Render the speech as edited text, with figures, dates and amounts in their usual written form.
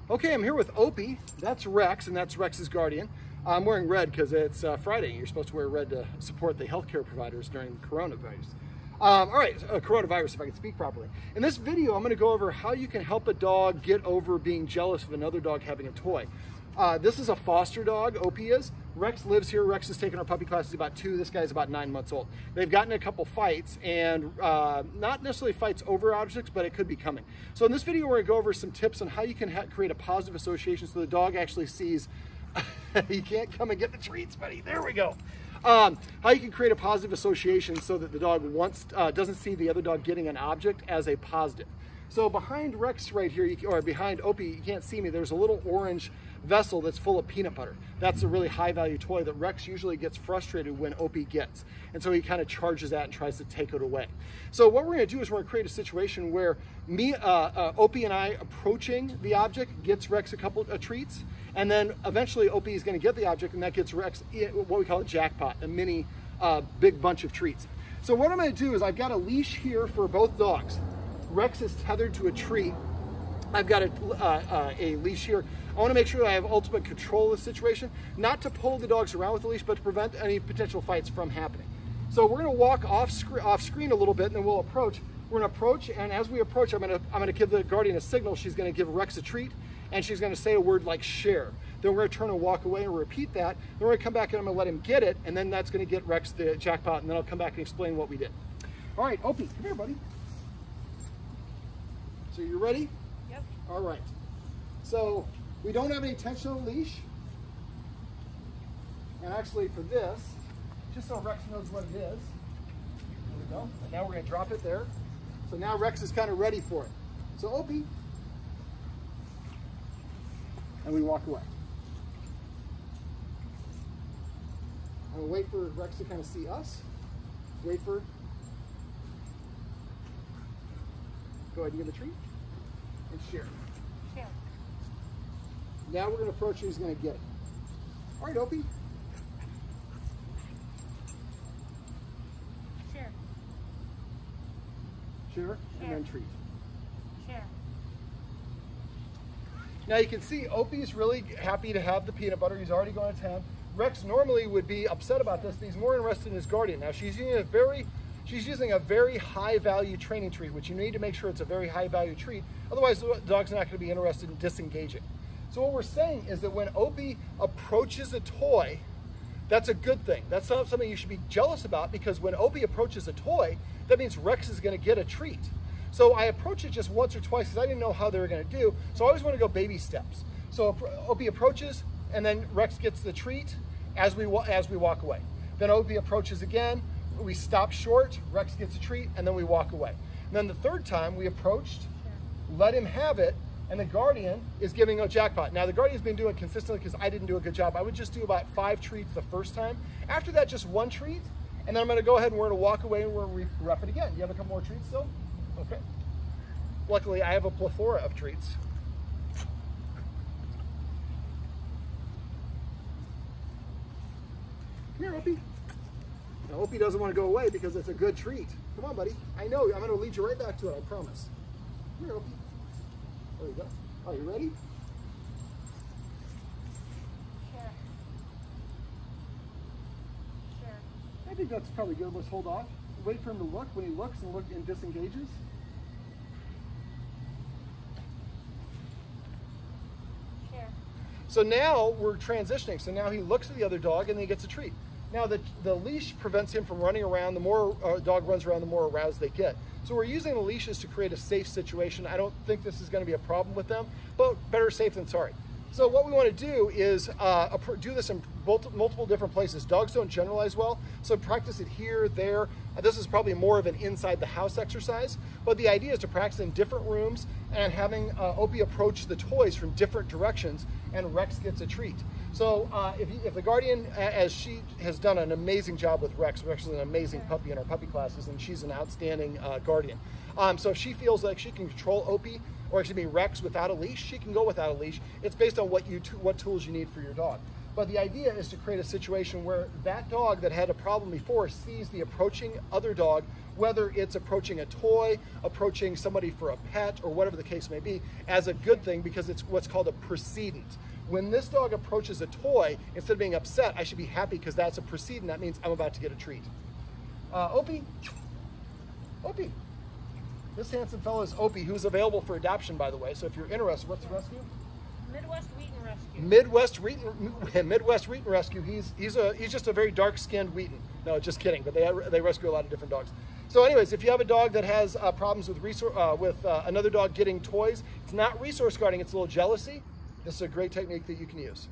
Okay, I'm here with Opie. That's Rex, and that's Rex's guardian. I'm wearing red because it's Friday, and you're supposed to wear red to support the healthcare providers during coronavirus. All right, coronavirus, if I can speak properly. In this video, I'm going to go over how you can help a dog get over being jealous of another dog having a toy. This is a foster dog, Opie is. Rex lives here. Rex has taken our puppy class. He's about 2. This guy's about 9 months old. They've gotten a couple fights, and not necessarily fights over objects, but it could be coming. So in this video, we're going to go over some tips on how you can create a positive association so the dog actually sees, you can't come and get the treats, buddy. There we go. How you can create a positive association so that the dog doesn't see the other dog getting an object as a positive. So behind Rex right here, or behind Opie, you can't see me, there's a little orange vessel that's full of peanut butter. That's a really high value toy that Rex usually gets frustrated when Opie gets. And so he kind of charges that and tries to take it away. So what we're gonna do is we're gonna create a situation where Opie and I approaching the object gets Rex a couple of treats, and then eventually Opie is gonna get the object and that gets Rex what we call a jackpot, a mini big bunch of treats. So what I'm gonna do is I've got a leash here for both dogs. Rex is tethered to a tree. I've got a leash here. I want to make sure I have ultimate control of the situation, not to pull the dogs around with the leash, but to prevent any potential fights from happening. So we're going to walk off screen a little bit, and then we'll approach. We're going to approach, and as we approach, I'm going to give the guardian a signal. She's going to give Rex a treat, and she's going to say a word like share. Then we're going to turn and walk away and repeat that. Then we're going to come back and I'm going to let him get it, and then that's going to get Rex the jackpot, and then I'll come back and explain what we did. All right, Opie, come here, buddy. So you ready? Yep. All right. So we don't have any tension on the leash. And actually for this, just so Rex knows what it is, there we go. And now we're going to drop it there. So now Rex is kind of ready for it. So Opie. And we walk away. I'm going to wait for Rex to kind of see us. Wait for. Go ahead and give a treat. And share. Share. Now we're going to approach and he's going to get it. All right, Opie. Share. Share, and then treat. Share. Now you can see Opie's really happy to have the peanut butter. He's already going to town. Rex normally would be upset about this, but he's more interested in his guardian. Now she's using a very high value training treat, which you need to make sure it's a very high value treat. Otherwise, the dog's not going to be interested in disengaging. So what we're saying is that when Opie approaches a toy, that's a good thing. That's not something you should be jealous about, because when Opie approaches a toy, that means Rex is going to get a treat. So I approach it just once or twice because I didn't know how they were going to do. So I always want to go baby steps. So Opie approaches, and then Rex gets the treat as we walk away. Then Opie approaches again. We stop short, Rex gets a treat, and then we walk away. And then the third time we approached, let him have it, and the guardian is giving a jackpot. Now the guardian's been doing it consistently because I didn't do a good job. I would just do about 5 treats the first time. After that, just 1 treat, and then I'm gonna go ahead and we're gonna walk away and we're gonna rep it again. You have a couple more treats still? Okay. Luckily, I have a plethora of treats. Come here, Opie. Now, Opie doesn't want to go away because it's a good treat. Come on, buddy. I know. I'm going to lead you right back to it, I promise. Come here, Opie. There you go. Are you ready? Share. Share. I think that's probably good. Let's hold off. Wait for him to look. When he looks and disengages. Share. So now we're transitioning. So now he looks at the other dog and then he gets a treat. Now the leash prevents him from running around. The more a dog runs around, the more aroused they get. So we're using the leashes to create a safe situation. I don't think this is going to be a problem with them, but better safe than sorry. So what we want to do is do this in multiple different places. Dogs don't generalize well, so practice it here, there. This is probably more of an inside the house exercise, but the idea is to practice in different rooms and having Opie approach the toys from different directions, and Rex gets a treat. So if the guardian, as she has done an amazing job with Rex is an amazing puppy in our puppy classes, and she's an outstanding guardian. So if she feels like she can control Opie, or excuse me, Rex without a leash, she can go without a leash. It's based on what tools you need for your dog. But the idea is to create a situation where that dog that had a problem before sees the approaching other dog, whether it's approaching a toy, approaching somebody for a pet, or whatever the case may be, as a good thing, because it's what's called a precedent. When this dog approaches a toy, instead of being upset, I should be happy because that's a precedent. That means I'm about to get a treat. Opie. Opie. This handsome fellow is Opie, who's available for adoption, by the way. So if you're interested, what's the rescue? Midwest Wheaton Rescue. Midwest Wheaton Rescue. He's just a very dark-skinned Wheaton. No, just kidding. But they rescue a lot of different dogs. So, anyways, if you have a dog that has problems with another dog getting toys, it's not resource guarding. It's a little jealousy. This is a great technique that you can use.